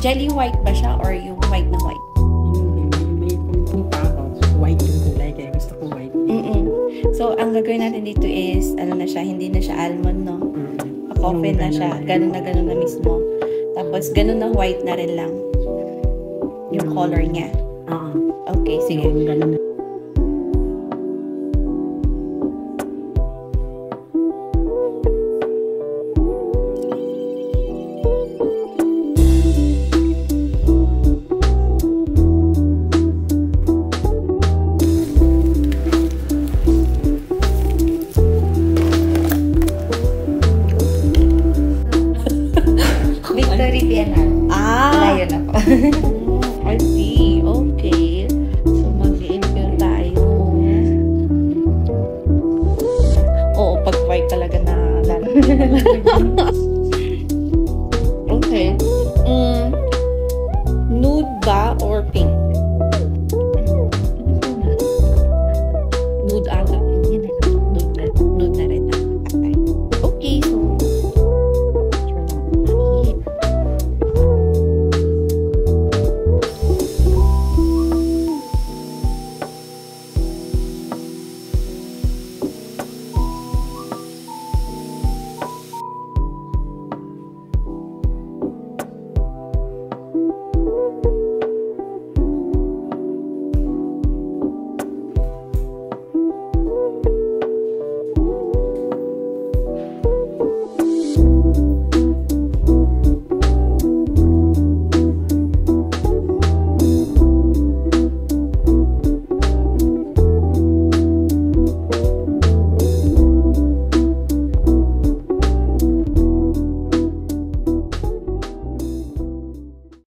jelly white ba siya or yung white na white? May kung tapos white yung kulay kaya gusto ko white. So, ang gagawin natin dito is, ano na siya, hindi na siya almond, no? Coffee na siya. Ganun na mismo. Tapos, ganun na white na rin lang. Yung color niya. Okay, sige. Ganun na. Victory Bienal. Layo na po. I see. Okay. So, mag-i-infill tayo. Oo, pag white talaga na lalo.